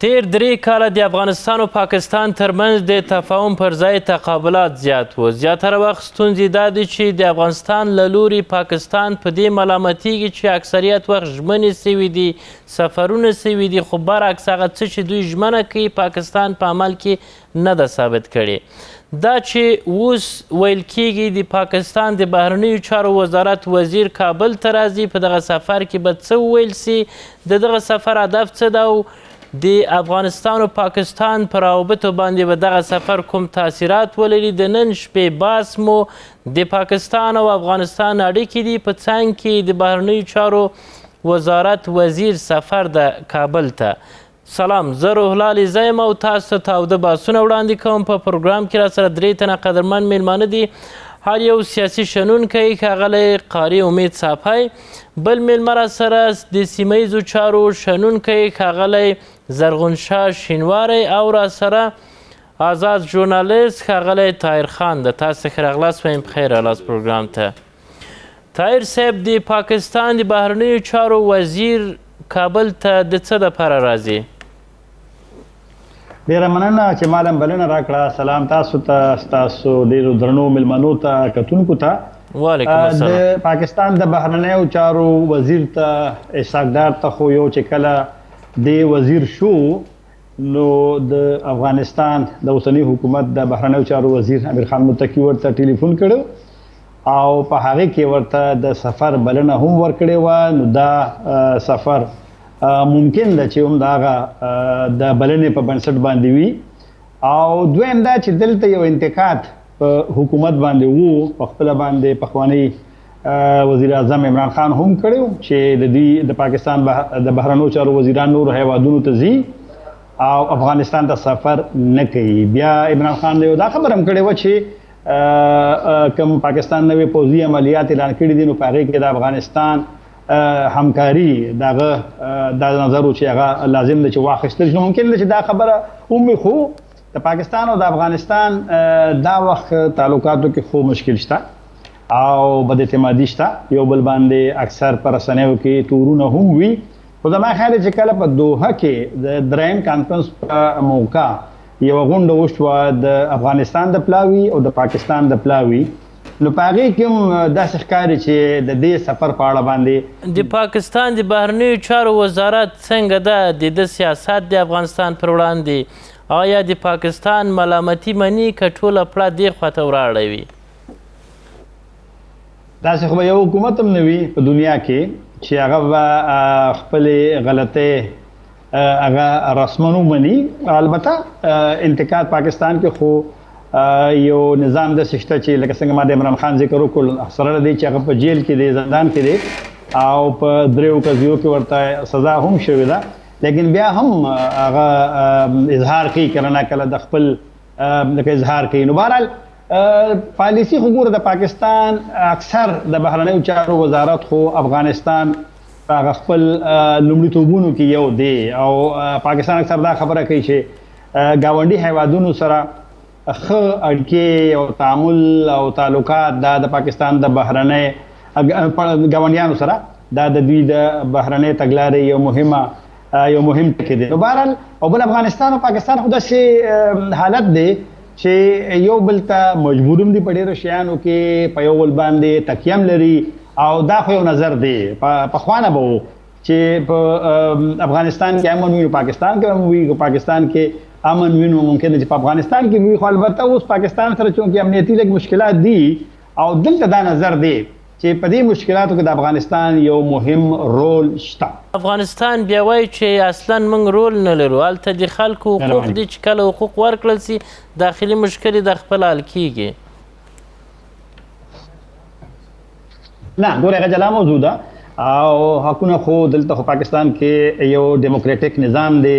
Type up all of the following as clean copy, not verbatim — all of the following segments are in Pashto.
تیر 3 کاله د افغانستان او پاکستان ترمنځ د تفاهم پر ځای تقابلات زیات و. زیاتره وخت ستونزې دا دي چې د افغانستان له لوري پاکستان په دې ملامتیږي چې اکثریت وخت ژمنې سوي دي، سفرونه سوي دي، خو برعکس هغه څه چې دوی ژمنه کوي پاکستان په عمل کې نه ده ثابت کړې. دا چې اوس ویل کیږي د پاکستان د بهرنیو چارو وزارت وزیر کابل ته راځي، په دغه سفر کې به څه وویل سي، د دغه سفر هدف څه ده او د افغانستان او پاکستان پر روابطو باندې به دغه سفر کوم تاثیرات ولري. د نن شپې باس مو د پاکستان او افغانستان اړیکې دي. په څنګ کې د بهرنیو چارو وزارت وزیر سفر د کابل ته. سلام، زه روح الله علیزی یم او تاسو ته تاوده بحثونه وړاندې کوم. په پروګرام کې راسره 3 تنه قدرمن میلمانه دي. هر یو سیاسي شنونکی ښاغلی قاري امید صافی، بل میلمه راسره د سیمه ییزو چارو شنونکی ښاغلی زرغونشاه شینواری او راسره آزاد ژورنالیست ښاغلی طاهر خان ده. تاسو ښه راغلاست، وایم پخیر راغلاست پروګرام ته. طاهر صاحب، د پاکستان د بهرنیو چارو وزیر کابل ته د څه دپاره راځي؟ ډیره مننه چې ما له بلنه راکړه. سلام تاسو ته، ستاسو ډیرو درنو میلمنو ته، کتونکو ته. وعلیکم السلام. د پاکستان د بهرنیو چارو وزیر ته اسحاق ډار ته خو یو چې کله د وزیر شو نو د افغانستان د اوسنی حکومت د بهرنیو چارو وزیر امیر خان متقي ورته ټلیفون کړو او په هغه کې ورته د سفر بلنه هم ورکړې وه. نو دا سفر ممکن ده چې هم د هغه د بلنې په بنسټ باندې وي. او دویم دا چې دلته یو انتقاد په حکومت باندې وو، په خپله باندې پخوانی وزیر اعظم عمران خان هم کړی چې د دې د پاکستان د بهرنیو چارو وزیران نورو هیوادونو ته ځي او افغانستان ته سفر نه کوي. بیا عمران خان یو دا خبره هم کړې وه چې کوم پاکستان نوې پوځي عملیات اعلان کړي دي نو په هغې کې د افغانستان همکاري دغه دا نظر و چې هغه لازم ده چې واخیستل شي. ممکن ده چې دا خبره ومي، خو د پاکستان او د افغانستان دا وخت تعلقاتو کې خو مشکل شته او بد اعتمادي شته. یو بل باندې اکثر په رسنیو کې تورونه هم وي. خو زما خیال چې کله په دوحه کې د دریم کانفرنس په موقع یوه غونډه وشوه د افغانستان د پلاوي او د پاکستان د پلاوي، نو په هغې کې هم داسې ښکاري چې د دې سفر په اړه باندې د پاکستان د بهرنیو چارو وزارت څنګه ده د ده سیاست د افغانستان پر وړاندې؟ آیا د پاکستان ملامتي مني که ټوله پړه دې خواته وراړوي؟ داسې خو به یو حکومت هم نه وي په دنیا کې چې هغه به خپلې غلطۍ هغه رسما ومني. البته انتقاد پاکستان کې خو یو نظام داسې شته چې لکه څنګه ما د عمران خان ذکر وکړ، سره له دې چې هغه په جیل کې دی، زندان کې دی او په 3 قضیو کې ورته سزا هم شوې ده، لیکن بیا هم هغه اظهار کوي کله نه کله د خپل لکه اظهار کوي. نو بهرحال پالیسي خو ګوره د پاکستان اکثر د بهرنیو چارو وزارت خو افغانستان هغه خپل لومړیتوبونو کې یو دی او پاکستان اکثر دا خبره کوي چې ګاونډي هیوادونو سره ښه اړیکې او تعامل او تعلقات دا د پاکستان د بهرنۍ ګاونډیانو سره دا د دوی د بهرنۍ تګلارې یو مهم ټکی دی. نو بهرحال او بل افغانستان او پاکستان خو داسې حالت دی چې یو بل ته مجبور هم دي په ډېرو شیانو کې، په یو بل باندې تکیه هم لري او دا خو یو نظر دی. پخوانه به و چې په افغانستان کې امن وي، پاکستان کې هم وي، پاکستان کې امن وینو ممکن چې په افغانستان کې وي. خو البته اوس پاکستان سره چونکې امنیتي لږ مشکلات دي او دلته دا نظر دی چې په دې مشکلاتو کې د افغانستان یو مهم رول شته. افغانستان بیا وایي چې اصلا موږ رول نه لرو، هلته د خلکو حقوق دي چې کله حقوق ورکړل سي داخلي مشکلې د خپل حل کیږي. نه ګوره هغه جلا موضوع ده او حقونه خو دلته خو پاکستان کې یو ډیموکراټیک نظام دی.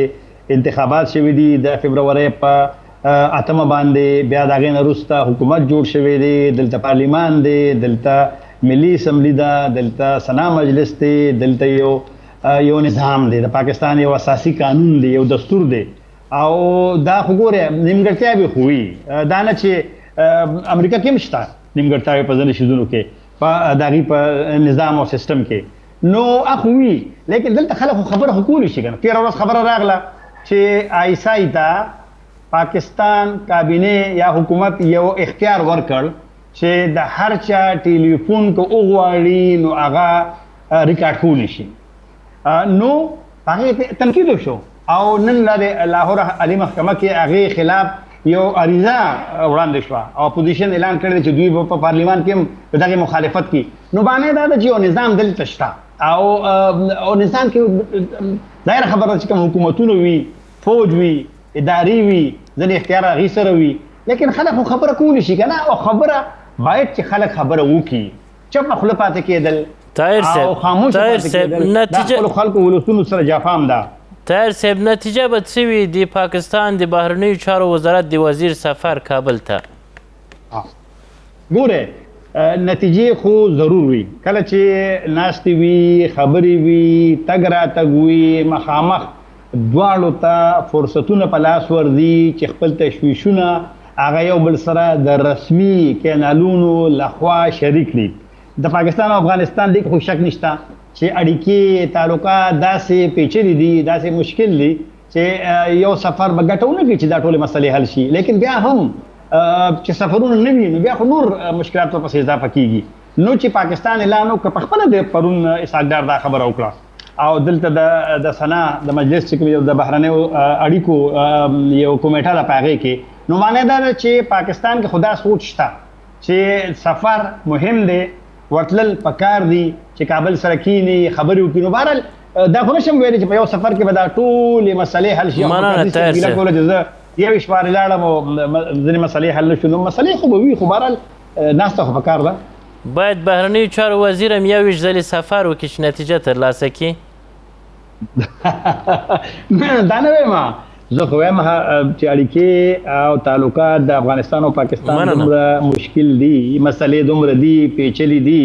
انتخابات شوي دي د فبرورۍ په 8 باندې، بیا د هغې نه وروسته حکومت جوړ شوی دی، دلته پارلیمان دی، دلته ملي اسمبلی ده، دلته سنا مجلس دی، دلته یو نظام دی، د پاکستان یو اساسي قانون دی، یو دستور دی او دا خو ګوره نیمګړتیاوې خو وي. دا نه چې امریکا کې هم شته نیمګړتیاوې په ځینو شیزونو کې، په د هغې په نظام او سیسټم کې نو اخو وي، لیکن دلته خلک خبره خو کولی شي که نه. تېره ورځ خبره راغله چې آیسای ته پاکستان کابینه یا حکومت یو اختیار ورکړ چې د هر چا ټلیفون که وغواړي نو هغه ریکارډ کولی شي. نو هغې تنقید وشو او نن لا د لاهور عالي محکمه کې هغې خلاف یو عریضه وړاندې شوه او اپوزیشن اعلان کړی چې دوی په پارلیمان کې هم په دغې مخالفت کوي. نو معنی دا ده چې یو نظام دلته شته او نظام کې ظاهره خبره ده چې کوم حکومتونه وي، فوج وي، ادارې وي، ځینې اختیار هغې سره وي، لیکن خلک خو خبره کولی شي که نه. او خبره باید چې خلک خبره وکړي، چپ خوله پاتې کېدل او خاموش پاتې کېدل دا خپلو خلکو ولسونو سره جفام ده. طاهر صاحب نتیجه به څه وي د پاکستان د بهرنیو چارو وزارت د وزیر سفر کابل ته؟ ګوره نتیجې خو ضرور وي، کله چې ناستې وي، خبرې وي، تګ راتګ وي، مخامخ دواړو ته فرصتونه په لاس ورځي چې خپل تشویشونه هغه یو بل سره د رسمي کینالونو لخوا شریک کړي. د پاکستان او افغانستان لیک خو شک نشته چې اړیکې تعلقات داسې پیچلي دي، داسې مشکل دي چې یو سفر به ګټه ونه کړي چې دا ټولې مسلې حل شي. لیکن بیا هم چې سفرونه نه وي نو بیا خو نور مشکلات ورپسې اضافه کیږي. نو چې پاکستان اعلان وکړ، پخپله د پرون اسحاق ډار دا خبره وکړه او دلته د سنا د مجلس چې کوم د بهرنیو اړیکو یو کمیټه ده په هغې کې، نو معنی دا ده چې پاکستان کې خدا سوچ شته چې سفر مهم دی، ورتلل پکار دي چې کابل سره کینی خبرې وکړي. نو بهرحال دا خو نشم ویلی چې په یو سفر کې به دا ټولې مسلې حل شي. ګیله کوله چې زه یوې شپارې لاړم او ځینې مسلې حل نه شو، نو مسلې خو به وي، خو بهرحال ناسته خو پکار ده. باید بهرنیو چارو وزیر هم یویشت ځلې سفر وکړي چې نتیجه ترلاسه کړي. نه دا نه وایم، زه خو وایم چې اړیکې او تعلقات د افغانستان او پاکستان دومره مشکل دي، مسلې دومره دي، پیچلي دي.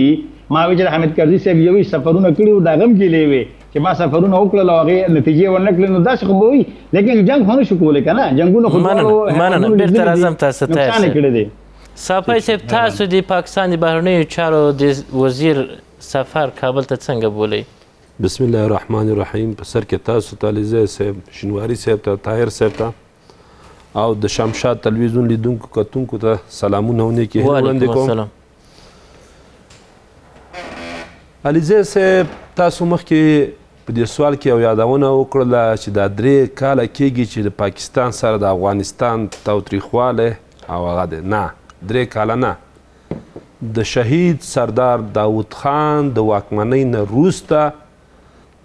ما وی چې حامد کرزي صاحب یوې سفرونه کړي وو، د هغه هم ګیلې وې چې ما سفرونه وکړل او هغې نتیجې ونه کړلې، نو داسې خو به وي. لیکن جنګ خو نه شو کولی که نه، جنګونه خو مننه بېرته راځم تاسو ته. نقصان یې کړی دی. صافی صاحب تاسو د پاکستان د بهرنیو چارو د وزیر سفر کابل ته څنګه بولئ؟ بسم الله الرحمن الرحیم. په سر کې تاسو ته علیزی صاحب، شینواري صاحب ته، طاهر صاحب ته او د شمشاد تلویزیون لیدونکو کتونکو ته سلامونه و نیکې وړاندې کوم. علیزی صاحب تاسو مخکې په دې سوال کې یو یادونه وکړله چې دا 3 کاله کېږي چې د پاکستان سره د افغانستان تاوتریخوالی او هغه دی. نه 3 کاله نه، د شهید سردار داود خان د واکمنۍ نه وروسته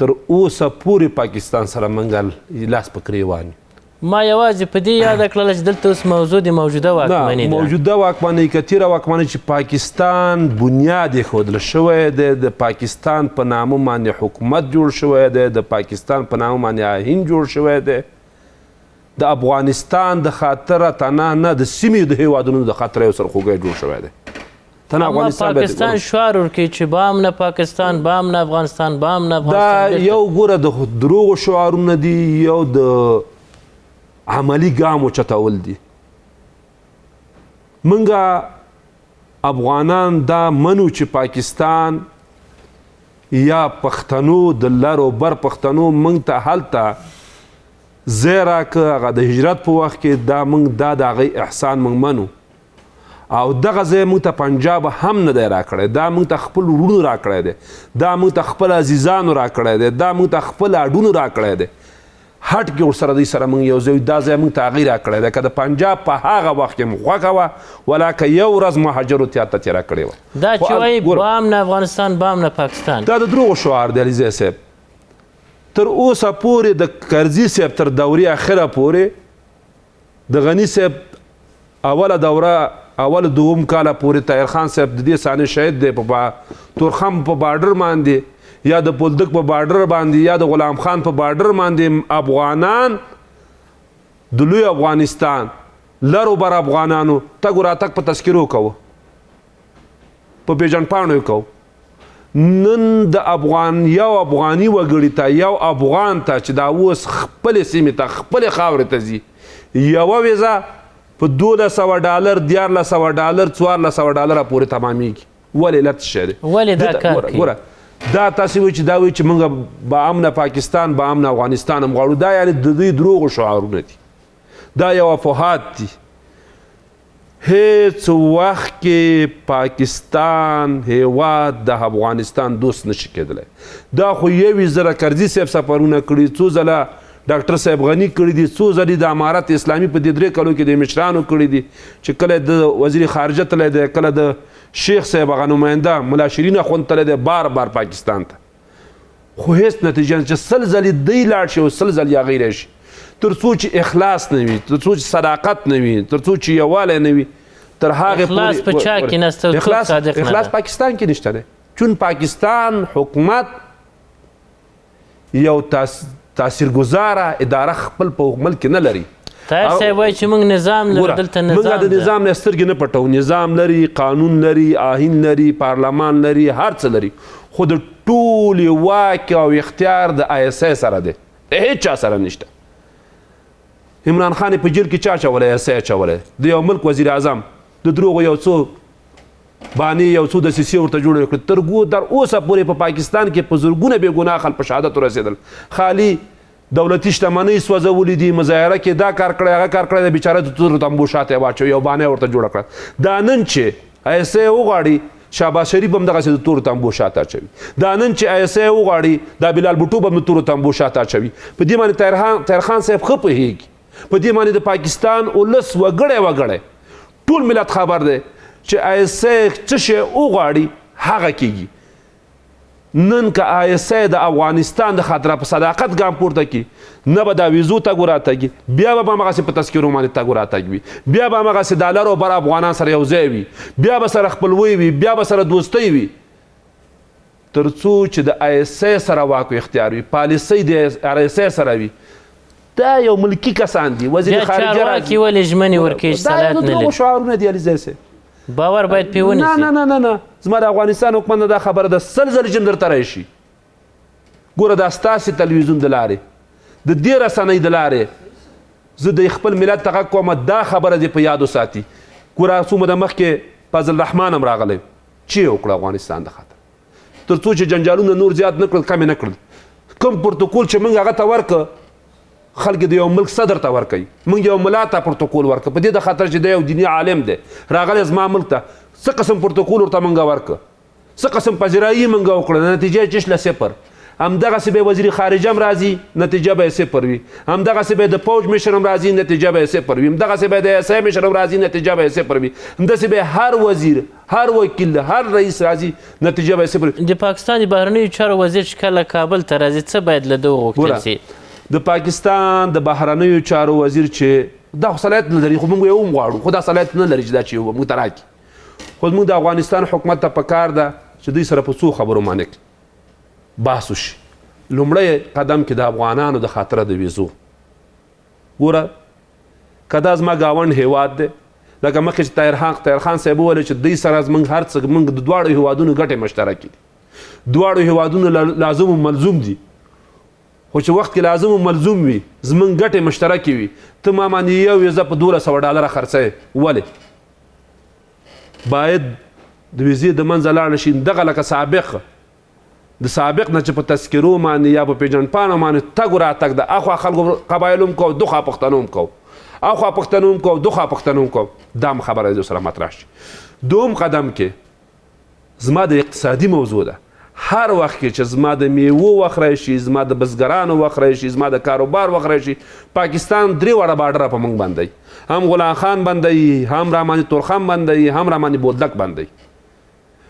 تر اوسه پورې پاکستان سره منګل لاس په ګرېوان. ما یوازې په دې یاده کړله چې دلته اوس موضوع د موجوده واکمنۍ ده. موجوده واکمنۍ که تېره واکمنۍ چې پاکستان بنیاد یې ښودل شوی دی، د پاکستان په نامه باندې حکومت جوړ شوی دی، د پاکستان په نامه باندې آیین جوړ شوی دی، د افغانستان د خاطره تنها نه د سیمې د هیوادونو د خاطره یو سرخوږی جوړ شوی دی. اما پاکستان شعار ورکوي چې بام نه پاکستان، بام نه افغانستان، بام نه افغانستان. دا یو ګوره د دروغو شعارونه دي، یو د عملی ګام اوچتول دي. موږ افغانان دا منو چې پاکستان یا پښتنو د لر و بر پښتنو موږ ته هلته ځای راکړه، هغه د هجرت په وخت کې دا موږ دا د هغې احسان موږ منو، او دغه ځای موږ ته پنجاب هم نه دی راکړی، دا موږ ته خپل وروڼو راکړی دی، دا موږ ته خپل عزیزانو راکړی دی، دا موږ ته خپل اډونو راکړی دی. هټ کې ورسره دوی سره موږ یو ځای، دا ځای موږ ته هغې راکړی دی. که د پنجاب په هغه وخت کې مو خوښه وه، ولا که یو ورځ مهاجرو تیاته تېره کړې وه. دا چې وایي بام نه افغانستان، بام نه پاکستان، دا د دروغو شعار دی علیزی صاحب. تر اوسه پورې د کرزي صاحب تر دورې اخره پورې د غني صاحب اوله دوره اول دوم کاله پورې طاهر خان صاحب د دې ثاني شهید دی په تورخم په بارډر باندې، یا د بولدک په بارډر باندې، یا د غلام خان په بارډر باندې افغانان د لوی افغانستان لر و بر افغانانو تګ و راتګ په تذکرو کوو، په پیژندپاڼو یې کوو. نن د افغان یو افغاني وګړي ته، یو افغان ته چې دا اوس خپلې سیمې ته، خپلې خاورې ته ځي، یوه ویزه په $1200 $1400 $1400 پورې تمامیږي. ولې علت څه شی دی؟ ولې دا کار کوي؟ ګوره دا تاسې وایي چې دا وایي چې موږ با امنه پاکستان با امنه افغانستان هم غواړو دا یعنې د دوی دروغو شعارونه دي دا یو افواهات دي هیڅ وخت کې پاکستان هیواد د افغانستان دوست نشي کېدلی دا خو یوې زره کرزي صاحب سفرونه کړي څو ځله ډاکټر صاحب غني کړي دي څو ځلې د امارت اسلامي په دې 3 کلو کې د مشرانو کړي دي چې کله د وزیر خارجه تللی دی کله د شیخ صاحب هغه نماینده ملا شیرین اخوند تللی دی بار بار پاکستان ته خو هیڅ نتیجه چې 100 ځلې دی لاړ شي او 100 ځلې هغې راشي تر څو چې اخلاص نه وي تر څو چې صداقت نه وي تر څو چې یووالی نه وي تر هغې اخلاص په چا کې نسته او څوک صادق نه اخلاص پاکستان کې نشته دی چون پاکستان حکومت یو تاثیرګزاره اداره خپل په ملک کې نه لري طاهر صاحب وایي چې موږ نظام لرو دلته نظام موږ د نظام نه سترګې نه پټو نظام لري قانون لري آیین لري پارلمان لري هر څه لري خو د ټولې واک او اختیار د آی اس آی سره دی هیڅ چا سره نشته عمران خان په جیل کې چا اچولی آی اس آی اچولی د یو ملک وزیر اعظم د دروغو یو څو بانې یو څو دسیسې ورته جوړې کړې تر اوسه پورې په پاکستان کې په زرګونه بې ګناه خلک په شهادت ورسېدل خالي دولتي شتمنۍ سوځولې دي مظاهره کې دا کار کړی هغه کار کړی د بیچاره د تورو تمبو شاته یې واچوي یو بانه ورته جوړه کړه دا نن چې آی اس آی وغواړي شهباز شریف هم دغسې د تورو تمبو شاته اچوي دا نن چې آی اس آی وغواړي دا بلال بوټو به هم د تورو تمبو شاته اچوي په دې باندې طاهر خان صاحب ښه پوهېږي په دې باندې د پاکستان ولس وګړی ټول ملت خبر دی چې آی اس آی څه شی وغواړي هغه کیږي نن که آی اس آی د افغانستان د خاطره په صداقت ګام پورته کړي نه به دا ویزو تګ وراتګي بیا به هماغسې په تذکرو باندې تګ وراتګ وي بیا به هماغسې ډالر او بر افغانان سره یو ځای وي بیا به سره خپلوۍ وي بیا به سره دوستۍ وي تر څو چې د آی اس آی سره واک او اختیار وي پالیسۍ د آی اس آی سره وي دا یو ملکي کسان دي وزیر خارجه چارواکي ولې ژمنې ورکوي چې صلاحیت نه لري شعارونه دي علیزی صاحب باور باید پې ونیسي نه نه نه زما د افغانستان حکومت نه دا خبره ده 100 ځلې چې درته راشي ګوره دا ستاسې تلویزیون د لارې د دې رسنۍ د لارې زه د خپل ملت ته غږ کوم دا خبره دې په یاد وساتي ګوره څو موده مخکې فضل الرحمن هم راغلی چې یې وکړه افغانستان د خاطر تر څو چې جنجالونه نور زیات نه کړل کم یې نه کړل کوم پروتوکول چې موږ هغه ته ورکړه خلک د یو ملک صدر ته ورکوي موږ یو ملا ته پروتوکول ورکړه په دې د خاطر چې دی یو دیني عالم دی راغلی زما ملک ته څه قسم پروتوکول ورته موږ ورکړه څه قسم پذیرایي موږ وکړه نتیجه یې چش له 0 همدغسې به وزیر خارجه هم راځي نتیجه به یې 0 وي همدغسې به د فوج مشر هم راځي نتیجه به یې 0 وي همدغسې به د آی اس آی مشر هم راځي نتیجه به یې 0 وي همداسې به هر وزیر هر وکیل هر رئیس راځي نتیجه به یې 0 وي د پاکستان د بهرنیو چارو وزیر چې کله کابل ته راځي څه باید له ده وغوښتل سي د پاکستان د بهرنیو چارو وزیر چې دا خو صلاحیت نه لري خو موږ یې هم غواړو خو دا صلاحیت نه لري چې دا چې موږ ته راکړي خو زموږ د افغانستان حکومت ته پکار ده چې دوی سره په څو خبرو باندې بحث وشي لومړی قدم کې د افغانانو د خاطره د ویزو ګوره که دا زما ګاونډ هیواد دی لکه مخکې چې طاهر خان صاحب وویل چې دوی سره زموږ هر څه موږ د دواړو هیوادونو ګټې مشترکې دي دواړو هیوادونو لازم و ملزوم دي خو چې وخت کې لازم و ملزوم وي زموږ ګټې مشترکې وي ته ما باندې یو ویزه په 1200 ډالره خرڅوې ولې باید د ویزې د منځه لاړه شي دغه لکه سابق د سابق نه چې په تذکرو باندې یا په پیژنپاڼو باندې تګ راتګ د اخوا خلکو قبایلو هم کو دخوا پښتنو هم کو اخوا پښتنو هم کو دخوا پښتنو هم کو دا هم خبره د سره مطرح شي دوم قدم کې زما د اقتصادي موضوع ده هر وخت کې چې زما د میوو وخت راشي زما د بزګرانو وخت راشي زما د کاروبار وخت راشي پاکستان 3 وړه بارډره په موږ باندې هم غلام خان باندې هم رحماني تورخم باندې هم رحماني بولدک باندې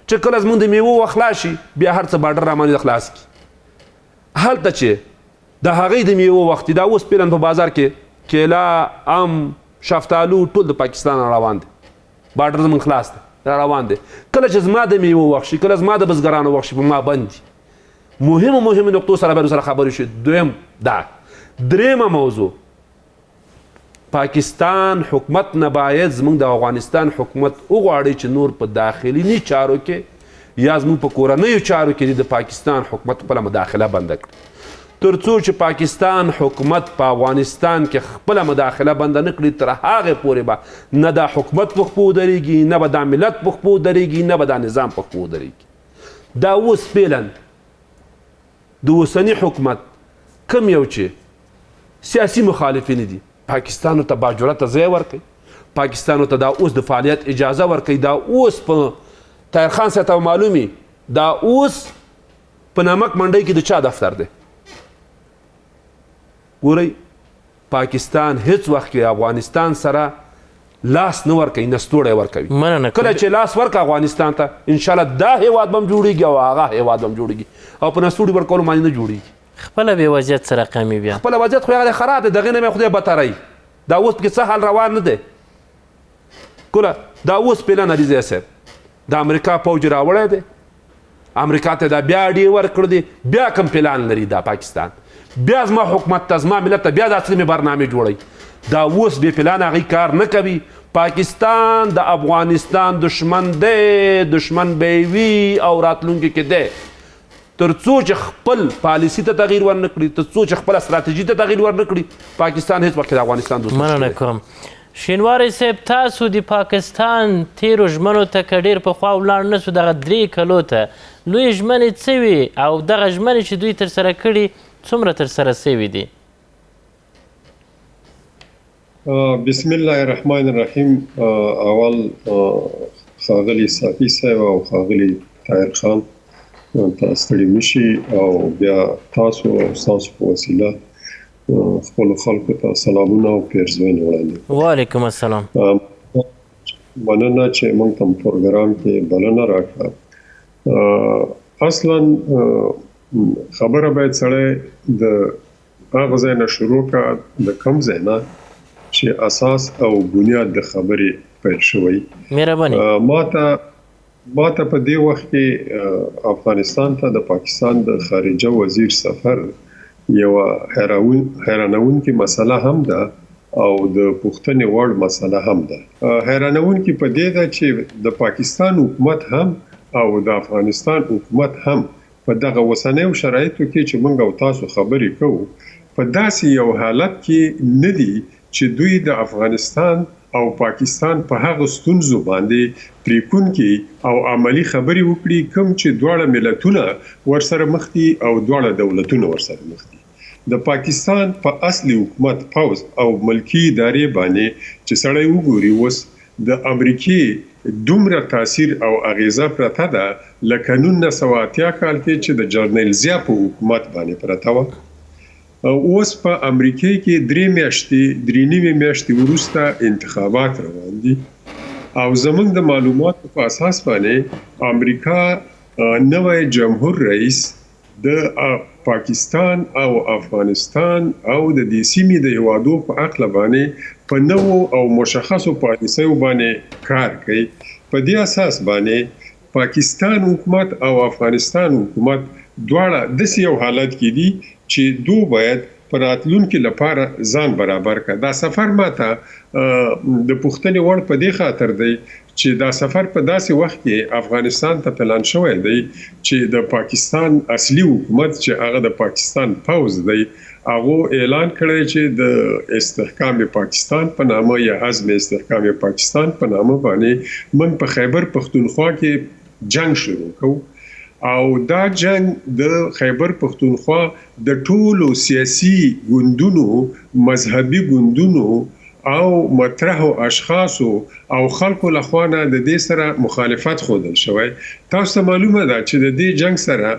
چې کله زموږ د میوو وخت خلاص شي بیا هر څه بارډر رحماني خلاص کړي هلته چې د هغې د میوو وخت دا اوس پیلن په بازار کې کیله ام شفتالو ټول د پاکستان روان دي بارډر زموږ خلاص دی روان دی کله چې زما د میوو وخت شي کله زما د بزګرانو وخت شي په ما بند دي مهمو نقطو سره باید سره خبرې شي دویم دا دریمه موضوع پاکستان حکومت نه باید زموږ د افغانستان حکومت وغواړي چې نور په داخلي چارو کې یا زموږ په کورنیو چارو کې د پاکستان حکومت خپله مداخله بنده کړي تر څو چې پاکستان حکومت په افغانستان کې خپله مداخله بنده نه کړي تر هغې پورې به نه دا حکومت په خپو ودرېږي نه به دا ملت په خپو ودرېږي نه به دا نظام په خپو ودرېږي دا اوس فعلا د اوسني حکومت کم یو چې سیاسي مخالفین دي پاکستان ته باجرته ځای ورکوي، پاکستان ته دا اوس د فعالیت اجازه ورکوي، دا اوس په طاهر خان صاحب ته معلومي دا اوس په نمک منډۍ کې د چا دفتر دی؟ ګورئ پاکستان هیڅ وخت کې افغانستان سره لاس نه ورکوي، نستوړی ورکوي. کله چې لاس ورکړه افغانستان ته انشاءالله دا هیواد به هم جوړېږي او هغه هیواد به هم جوړېږي او په نستوړي ورکولو باندې نه جوړېږي. خپله بې وضعیت څه رقم بیا خپله وضعیت خو هغه خراب دی، دغې نه مې خدای بتروي. دا اوس پکې څه حال روان نه دی. ګوره دا اوس پلان علیزی صاحب د امریکا پوج راوړی دی، امریکا ته دا بیا اډې ورکړی دی، بیا کوم پلان لري دا پاکستان، بیا زما حکومت ته زما ملت ته بیا دا اصلي برنامې جوړوي. دا اوس بې پلان هغوی کار نه کوي. پاکستان د افغانستان دشمن دی، دشمن به وي او راتلونکي کې دی. تر څو چې خپل پالیسي ته تغییر ورنه کړي، تر څو چې خپل استراتیژي ته تغییر ورنه کړي، پاکستان هیڅ وخت د افغانستان دوست نه مننه کوم. شینواری صاحب تاسو د پاکستان تیرو ژمنو ته که ډېر پخوا ولاړ نه سو دغه 3 کلو ته لویې ژمنې څه وي او دغه ژمنې چې دوی ترسره کړي څومره ترسره سوي دي؟ بسم الله الرحمن الرحیم. اول ښاغلي صافي صاحب او ښاغلي طاهر خان ته ستړي مشي او بیا تاسو او ستاسو په وسیله خپلو خلکو ته سلامونه او پیرزوینې وړاندې. وعلیکم السلام. مننه چې موږ ته پروګرام کې بلنه راکړه. اصلا خبره باید سړی د هغه ځای نه شروع کړه د کوم ځای نه چې اساس او بنیاد د خبرې پیل شوی. مهرباني. ما ته په دې وخت کې افغانستان ته د پاکستان د خارجه وزیر سفر یو حیرانونکې مسله هم ده او د پوښتنې وړ مسله هم ده. حیرانونکې په دې ده چې د پاکستان حکومت هم او د افغانستان حکومت هم په دغه اوسنیو شرایطو کې چې موږ او تاسو خبرې کوو په داسې یو حالت کې نه دي چې دوی د افغانستان او پاکستان په هغه ستونزو باندې پریکونکي او عملی خبرې وکړي کوم چې دواړه ملتونه ورسره مخ دي او دواړه دولتونه ورسره مخ دي. د پاکستان په اصلي حکومت پوز او ملکی ادارې باندې چې سړی وګوري اوس د امریکای دومره تاثیر او اغیزه پرته ده لکه 1980 کال کې چې د جنرال ضیاء په حکومت باندې پرته وه. اوس په امریکا کې 3 میاشتې وروسته انتخابات روان دي او زموږ د معلوماتو په اساس باندې امریکا نوی جمهور رئیس د پاکستان او افغانستان او د دې سیمې د هیوادو په اړه باندې په نوو او مشخصو پالیسیو باندې کار کوي. په دې اساس باندې پاکستان حکومت او افغانستان حکومت دواړه د یو حالت کې دي چې دوی باید پر راتلونکي لپاره ځان برابر کړي. دا سفر ماته د پوښتنې وړ په دې خاطر دی چې دا سفر په داسې وخت کې افغانستان ته پلان شوی دی چې د پاکستان اصلي حکومت چې هغه د پاکستان پوز دی هغه اعلان کړی چې د استحکام پاکستان په نامه یا عزم استحکام پاکستان په نامه باندې من په خیبر پختونخوا کې جنگ شروع کوو او دا جنگ د خیبر پختونخوا د ټولو سیاسي ګوندونو مذهبي ګوندونو او مطرحو اشخاصو او خلکو لخوانه د دې سره مخالفت خوندل شوی. تاسو معلومه ده چې د دې جنگ سره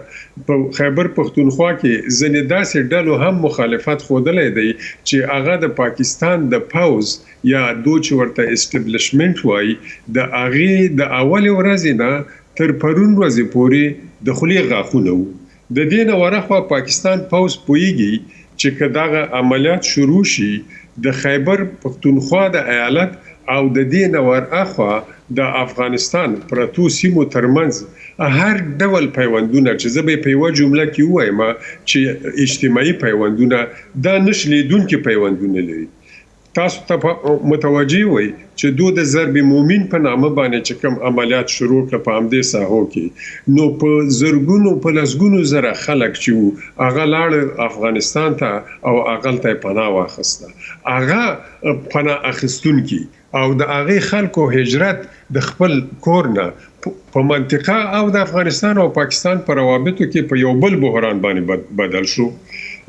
په خیبر پختونخوا کې ځینې داسې ډلو هم مخالفت خوندلې دی چې هغه د پاکستان د پوز یا دوی ورته اسټابلیشمنت وایي د هغې د اول ورځې نه تر پرون ورځې پورې د خولې غاښونه وو. د دې نه ورخوا پاکستان پوز پوهیږي چې که دغه عملیات شروع شي د خیبر پختونخوا د ایالت او د دې نه ورخوا د افغانستان پرتو سیمو ترمنځ هر ډول پیوندونه چې زه به په یوه جمله کې ووایم چې اجتماعي پیوندونه دا نشلیدونکي پیوندونه لري. تاسو ته متوجي وي چې دوی د ضرب مومن په نامه باندې چې کوم عملیات شروع کړ په همدې ساحو کې نو په زرګونو په لسګونو زره خلک چې هغه لاړ افغانستان ته او هغه ته پناه واخیسته هغه پناه اخیستونکي او د هغه خلکو هجرت د خپل کور نه په منطقه او د افغانستان او پاکستان په روابطو کې په یو بل بحران باندې بدل شو.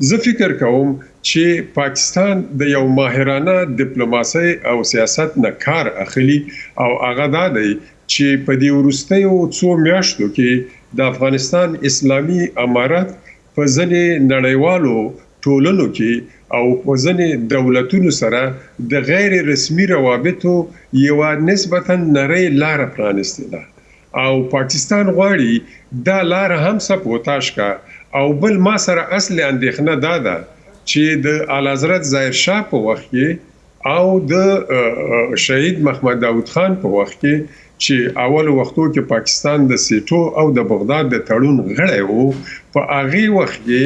زه فکر کوم چې پاکستان د یو ماهرانه ډیپلوماسي او سیاست نه کار اخلي او هغه دا دی چې په دې وروستیو څو میاشتو کې د افغانستان اسلامي امارت په ځینې نړیوالو ټولنو کې او په ځینې دولتونو سره د غیر رسمي روابطو یو نسبتاً نری لار پرانستې ده او پاکستان غواړي دا لار هم سپوتاش کا او بل ما سره اصل اندېښنه دا ده چې د اعلی حضرت ظاهر شاه په وخت کې او د شهید محمد داود خان په وخت کې چې اول وختو کې پاکستان د سیټو او د بغداد د تړون غړی وو په هغه وخت کې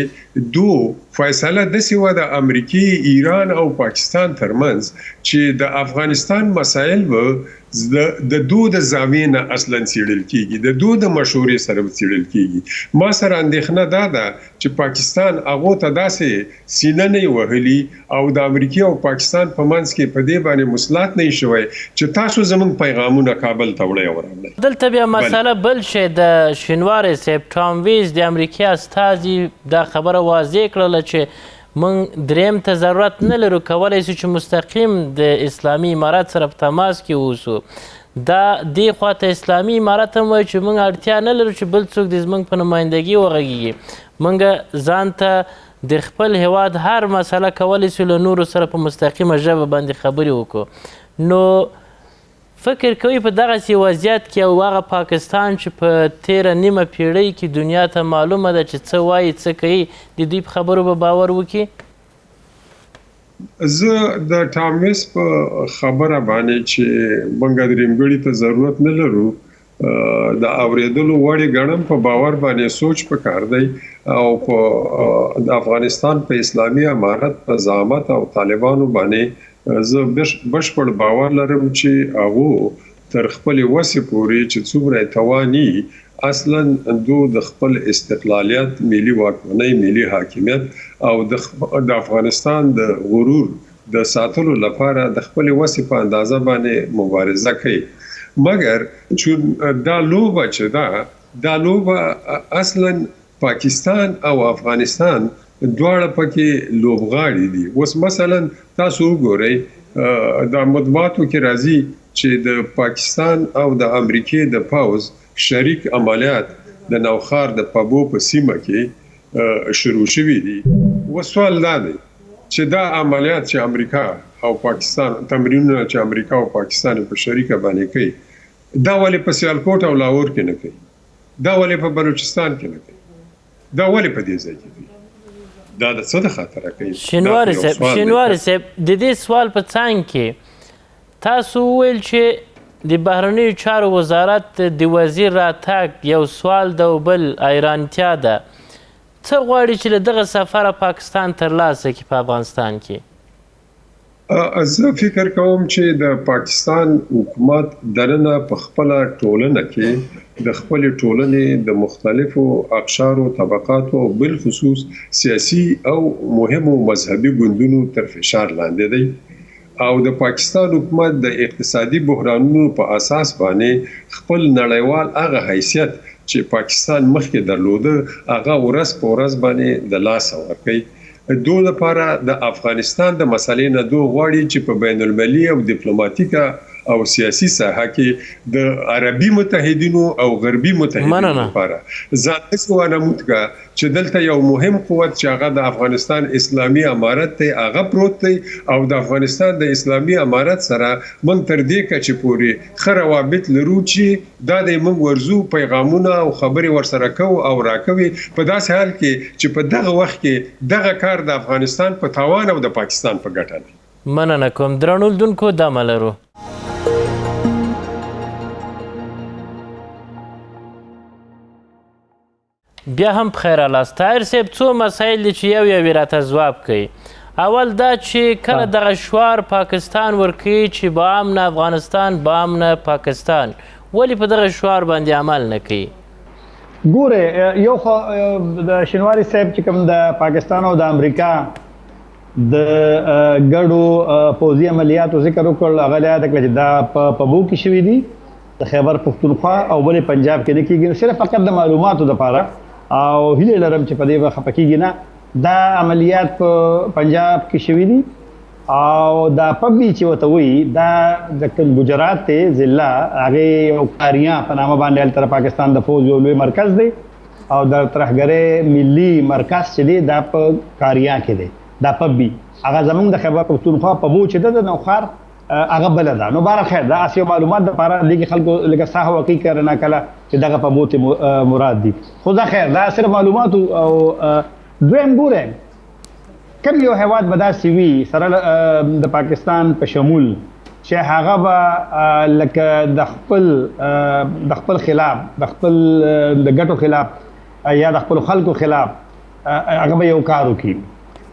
دوه فیصله د سیوا د امریکای ایران او پاکستان ترمنځ چې د افغانستان مسایل و د دوه د زاویې نه اصلا څېړل کیږي د دوه د مشورې سره څېړل کیږي ما سره اندېښنه ده چې پاکستان هغه ته داسې سینه نه وهلي او د امریکای او پاکستان په منځ کې په دې باندې مصلحت نه شوي چې تاسو زموږ پیغامونه کابل ته وړي دلته بیا مسله بل شي د شینواري صاحب ټام ویز د امریکای استازي دا خبره واضح کړله چې موږ دریم ته ضرورت نه لرو کولی شو چې مستقیم د اسلامي امارت سره په تماس کې اوسو دا دې خواته اسلامي امارت هم وایي چې موږ اړتیا نه لرو چې بل څوک د زموږ په نمایندګي وغږیږي موږ ځان ته د خپل هیواد هر مسله کولی شو له نورو سره په مستقیمه ژبه باندې خبرې وکړو نو فکر کوي په دغسې وضعیت کې او هغه پاکستان چې په تیره نیمه پیړۍ کې دنیا ته معلومه ده چې څه وایي څه کوي د دوی په خبرو به باور وکړي؟ زه د ټام ویز په خبره باندې چې موږ درېمګړي ته ضرورت نه لرو د اورېدلو وړ ګڼم په باور باندې سوچ پکار دی او په د افغانستان په اسلامي امارت په زعامت او طالبانو باندې زه بشپړ باور لرم چې هغه تر خپل وسې پورې چې څومره تواني اصلا د خپل استقلالیت ملي واکمنۍ ملي حاکمیت او د افغانستان د غرور د ساتلو لپاره د خپل وسې په اندازه باندې مبارزه کوي مګر چې دا لوبه چې دا لوبه اصلا پاکستان او افغانستان دواړه پکې لوبغاړي دي اوس مثلا تاسو وګورئ د مطبوعاتو کې راځي چې د پاکستان او د امریکای د پاوز شریک عملیات د نوخار د پابو په سیمه کې شروع شوي دي وسوال دا دی چې دا عملیات چې امریکا او پاکستان تمرینونه چې امریکا او پاکستان په شریکه باندې کوي دا ولې په سیالکوټ او لاهور کې نه کوي دا ولې په بلوچستان کې نه کوي دا ولې په دې ځای کې کوي دا د څه د خاطره کوي شینواري صاحب د دې سوال په څنګ کې تاسو وویل چې د بهرنیو چارو وزارت د وزیر راتګ یو سوال ده او بل ایرانتیا ده څه غواړي چې له دغه سفره پاکستان ترلاسه کړي په افغانستان کې زه فکر کوم چې د پاکستان حکومت دننه په خپل ټولنه کې د خپل ټولنې د مختلفو اقشارو طبقاتو بل خصوص سیاسي او مهمو مذهبي ګوندونو تر فشار لاندې دی او د پاکستان حکومت د اقتصادي بحرانونو په اساس باندې خپل نړیوال هغه حیثیت چې پاکستان مخکې درلوده هغه ورځ په ورځ باندې د لاس ورکوي دوه لپاره د افغانستان د مسلې نه دوه غواړي چې په بین المللي او ډیپلوماټیکه او سیاسي ساحه کې د عربي متحدینو او غربي متحدینو لپاره ځان څونه متګه چې دلته یو مهم قوت چې هغه د افغانستان اسلامي امارت ته هغه پروت دی او د افغانستان د اسلامي امارت سره مونږ تر دې کچې پورې خروابط لرو چې دا د مونږ ورزو پیغامونه او خبري ورسره کوو او راکوي په داسې حال کې چې په دغه وخت کې دغه کار د افغانستان په تاوان او د پاکستان په ګټه دی مننه کوم درنو لیدونکو دمه لرو بیا هم بخیر راست طاهر صاحب څو مسایل دي چې یو راته ځواب کوي اول دا چې کله دغه شعار پاکستان ورکوي چې با امن افغانستان با امن پاکستان ولې په دغه شعار باندې عمل نه کوي؟ ګوره یو خو د شینواري صاحب چې کوم د پاکستان او د امریکا د ګډو پوځي عملیاتو ذکر وکړ هغه یاد کړه چې دا په پبو کې شوي دي د خیبر پښتونخوا او بلې پنجاب کې نه کېږي صرف فقط د معلوماتو دپاره او هیله لرم چې په دې به خفه کېږي نه دا عملیات په پنجاب کې شوي دي او دا پبي چې ورته وایي دا د ګجرات دی ضلع هغې یو کاریان په نامه باندې هلته پاکستان د فوج یو لوی مرکز دی او د ترهګرۍ ملي مرکز چې دی دا په کاریان کې دی دا پبي هغه زموږ د خیبر پښتونخوا پبو چې ده د نوښار هغه بله ده نو بهر خیر دا هسې یو معلومات دپاره لږې خلکو لکه ساه وقي کله نه کله چې دغه پبو ته مراد دي خو دا خیر دا صرف معلوماتو او دویم ګوره کوم یو هیواد به داسې وي سره د پاکستان په شمول چې هغه به لکه د خپل خلاف د خپل د ګټو خلاف یا د خپلو خلکو خلاف هغه به یو کار وکړي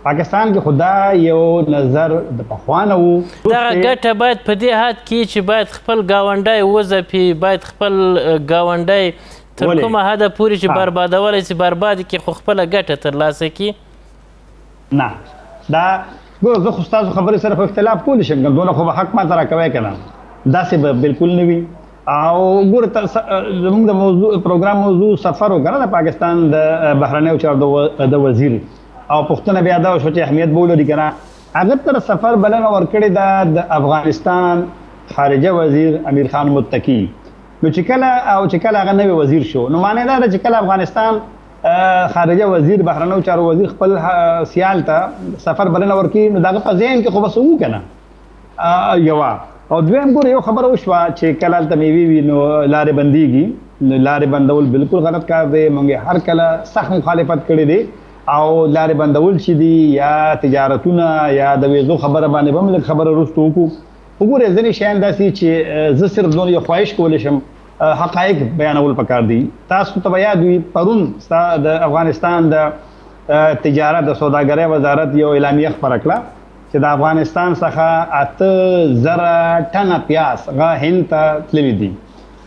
پاکستان کې خدا یو نظر د پخوا نه و دغه ګټه باید په دې حد کې چې باید خپل ګاونډی وځپي باید خپل ګاونډی تر کومه حده پورې چې بربادولی سي برباد کړي خو خپله ګټه ترلاسه کړي نه دا ګوره زه خو ستاسو خبرې سره په اختلاف کولی شم که دونه خو به حق ماته راکوی که نه داسې به بلکل نه وي او ګوره زموږ د موضوع پروګرام موضوع سفر و که نه د پاکستان د بهرنیو چارو د وزیر او پوښتنه بیا دا وشوه چې اهمیت به ولري که نه هغه تر سفر بلنه ورکړې ده د افغانستان خارجه وزیر امیر خان متقي نو چې کله هغه نوی وزیر شو نو معنی دا ده چې کله افغانستان خارجه وزیر بهرنیو چارو وزیر خپل سیال ته سفر بلنه ورکړي نو د هغه په ذهن کې خو بس وو که نه یوه او دویم ګوره یو خبره وشوه چې کله هلته میوې وي نو لارې بندېږي نو لارې بندول بالکل غلط کار دی موږ هر کله سخت مخالفت کړی دی او لارې بندول چې دي یا تجارتونه یا د ویزو خبره باندې به هم لږ خبره وروسته وکړو وګورئ ځینې شیان داسې چې زه صرف دونه یو خواهش کولی شم حقایق بیانول پکار دي تاسو ته به یاد وي پرون ستا د افغانستان د تجارت د سوداګرۍ وزارت یو اعلامیه خپره کړه چې د افغانستان څخه 8,000 ټنه پیاز هغه هند ته تللي دي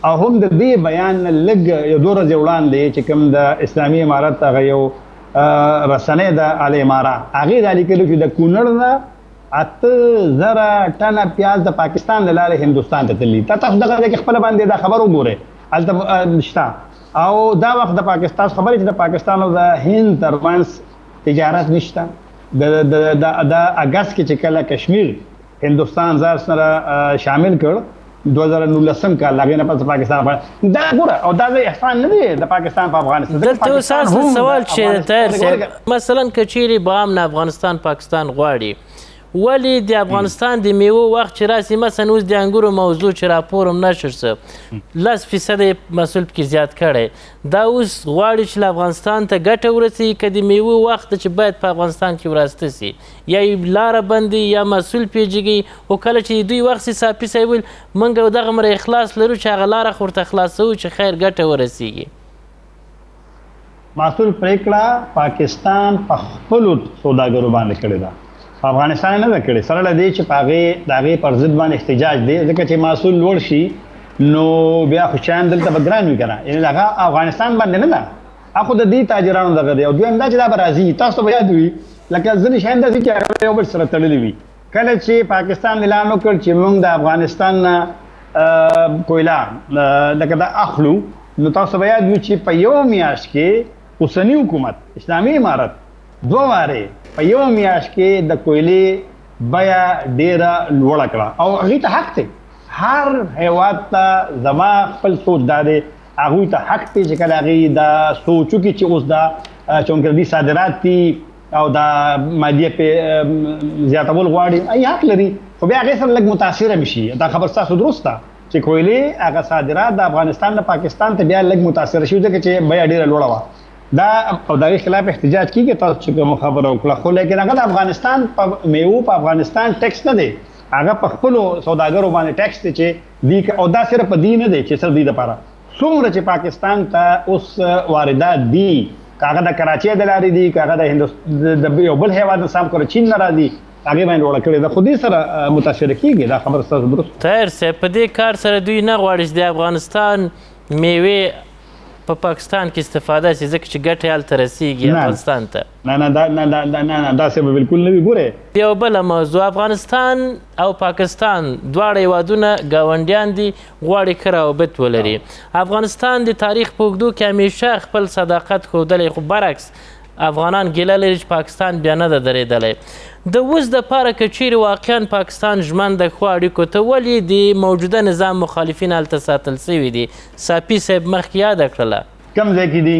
او هم د دې بیان لږ یو 2 ورځې وړاندې چې کوم د اسلامي امارت هغه یو رسنۍ د الاماره هغې دا لیکلي چې د کونړ نه 8,000 ټنه پیاز د پاکستان له لارې هندوستان ته تللي تاسو دغه ځای کې خپله باندې دا خبر وګورئ هلته شته او دا وخت د پاکستان خبرې چې د پاکستان او د هند ترمنځ تجارت نشته د اګست کې چې کله کشمیر هندوستان ځان سره شامل کړ 2019 کال هغې نه پس پاکستان دا ګوره او دا احسان نه دی د پاکستان په افغانستان دلته اوس ستاسو سوال چې طاهر صاحب مثلا که چیرې به امن افغانستان پاکستان غواړي ولې د افغانستان د میوو وخت چې راسي مثلا اوس د انګورو موضوع چې راپور هم نشر څه 10% یې محصول پکې زیات کړی دا اوس غواړي چې له افغانستان ته ګټه ورسوي که د میوو وخت چې باید په افغانستان کې وراسته سي یا یې لاره بندي یا محصول پرې جګوي خو کله چې دوی وخت سي صافي صاحب ویل موږ دغه مره اخلاص لرو چې هغه لاره خو ورته خلاصوو چې خیر ګټه ورسیږي محصول پرېکړه پاکستان په خپلو سوداګرو باندې کړې ده افغانستان نه ده کړې سره له دې چې په هغې د هغې پر ضد باندې احتجاج دی ځکه چې محصول لوړ شي نو بیا خو شیان دلته به ګران وي که نه یعنې هغه افغانستان باندې نه ده هغه خو د دې تاجرانو دغه دی او دویم دا چې دا به راځي تاسو ته به یاد وي لکه ځینې شیان داسې چې هغه یو بل سره تړلي وي کله چې پاکستان اعلان وکړ چې موږ د افغانستان نه کویله لکه دا اخلو نو تاسو به یاد وي چې په یو میاشت کې اوسني حکومت اسلامي امارت 2 وارې په یو میاشت کې د کویلې بیه ډېره لوړه کړه او هغوی ته حق دی هر هیواد ته زما خپل سوچ دا دی هغوی ته حق دی چې کله هغوی دا سوچ وکړي چې اوس دا چونکه دوی صادرات دي او دا مالیه پې زیاتول غواړي ای حق لري خو بیا هغې سره لږ متاثره هم شي دا خبر ستاسو درست ده چې کویلې هغه صادرات د افغانستان نه پاکستان ته بیا لږ متاثره شي ځکه چې بیه ډېره لوړه وه دا او دغه خلاف احتجاج کیږي تاسو چې کوم خبره وکړه خو لیکن هغه د افغانستان په میوو په افغانستان ټیکس نه دی هغه په خپلو سوداګرو باندې ټیکس دی چې دی او دا صرف په دې نه دی چې صرف دې دپاره څومره چې پاکستان ته اوس واردات دي کاغه د کراچۍ د لارې دي کاغه د هندوستان د یو بل هیواد سم کړ چین نه راځي هغه باندې وړ کړی د خودي سره متاثر کیږي دا خبر ستاسو درست طاهر صاحب په دې کار سره دوی نه غواړي چې د افغانستان میوې په پاکستان کې استفاده شي ځکه چې ګټې هلته رسیږي افغانستان ته نه داسې به بالکل نه وي ګورې یو بله موضوع افغانستان او پاکستان دواړه هیوادونه ګاونډیان دي غواړي ښه روابط ولري افغانستان د تاریخ په اوږدو کې همیشه خپل صداقت ښودلی خو برعکس افغانان ګیله لري چې پاکستان بیا نه ده درېدلی د اوس دپاره که چیرې واقعا پاکستان ژمن د ښو اړیکو ته ولې د موجوده نظام مخالفین هلته ساتل سوي دي صافي صاحب مخکې یاده کړله کوم ځای کې دي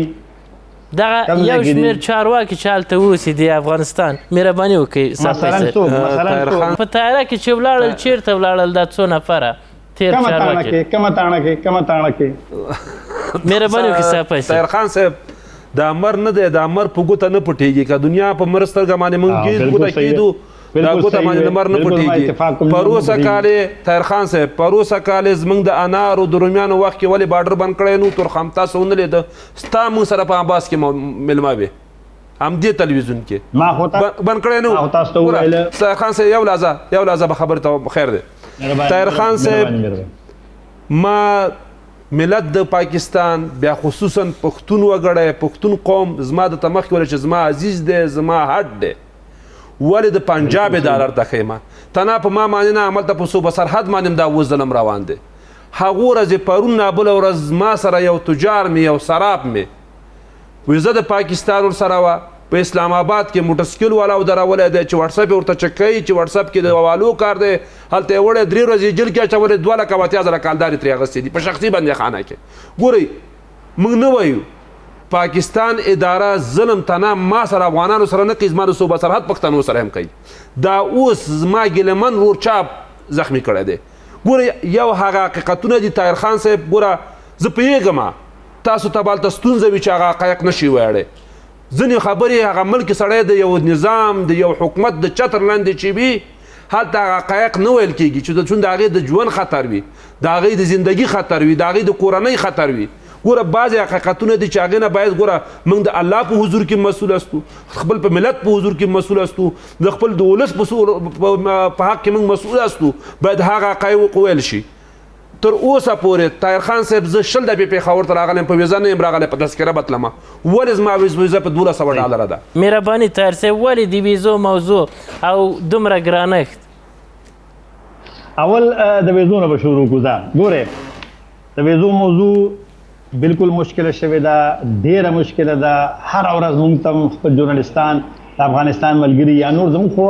دغه یو شمېر چارواکي چې هلته اوسي د افغانستان مهرباني وکړئ صافي صاحب په طیاره کې چې ولاړل چیرته ولاړل دا څو نفره تېر چارواکي کومه تاڼه کې مهرباني وکړئ صافي صاحب طاهر خان صاحب د امر نه دی د امر په ګوته نه پټېږي که دنیا په مرسترګه باندې مونږ کې ګوته کېدو دا ګوته باندې د مر نه پټېږي پروسه کالې طاهر خان صاحب پروسه کالې زموږ د انارو د رومیانو وخت کې ولې بارډر بند کړی نو تورخم تاسو ونه لیده ستا موږ سره په عباس کې مېلمه وې همدې تلویزیون کې ما خو بند کړی نو طاهر خان صاحب یو لحظه به خبرې ته خیر دی طاهر خان صاحب ما ملت د پاکستان بیا خصوصا پښتون وګړی پښتون قوم زما د تمخ ولا چې زما عزیز دی زما هټ دی ولې د پنجاب ډالر ته خیمه تنا په ما معنی نه عمل ته په صوبه سرحد باندې دا اوس ظلم روان دی هغه ورځ پرون نه بل ورځ ما سره یو تجار می یو سراب می وزه د پاکستان ور سره وا په اسلام آباد کې موټرسایکل والا درولې دی چې واتس اپ ورته چکای چې واتس اپ کې د حوالو کار دی هلته وړه 3 ورځې جیل کې اچولې 2 لک 8000 کالداري ترې اغستې دي په شخصي باندې خانه کې ګورئ موږ نه وایو پاکستان اداره ظلم تنه ما سره افغانانو سره نه کوي زما د صوبه سرحد پښتنو سره هم کوي دا اوس زما ګیلمن ور چاپ زخمی کړی دی ګورئ یو هغه حقیقتونه دي طاهر خان صاحب ګوره زه پوهېږم تاسو ته به هلته ستونزه وي چې هغه حقایق نشي ویاړی ځینې خبرې هغه ملک سړی د یو نظام د یو حکومت د چتر لاندې چې وي هلته هغه حقایق نه ویل کېږي چې چون د هغې د ژوند خطر وي د هغې د زندګي خطر وي د هغې د کورنۍ خطر وي ګوره بعضې حقیقتونه دي چې هغې نه باید ګوره موږ د الله په حضور کې مسؤول استو خپل په ملت په حضور کې مسؤول استو د خپل د ولس په حق کې موږ مسؤول استو باید هغه حقایق وویل شي تر اوسه پورې طاهر خان صاحب زه 10 دپې پېښور ته راغلی یم په ویزه نه یم راغلی په تذکره به تلمه ولې زما ویزه په 1200 ډالره ده مهرباني طاهر صاحب ولې د ویزو موضوع او دومره ګرانښت اول د ویزو نه به شروع کړو دا ګورې د ویزو موضوع بالکل مشکله شوې ده ډېره مشکله ده هر ورځ موږ ته خپل ژورنالستان د افغانستان ملګري یا نور زموږ خو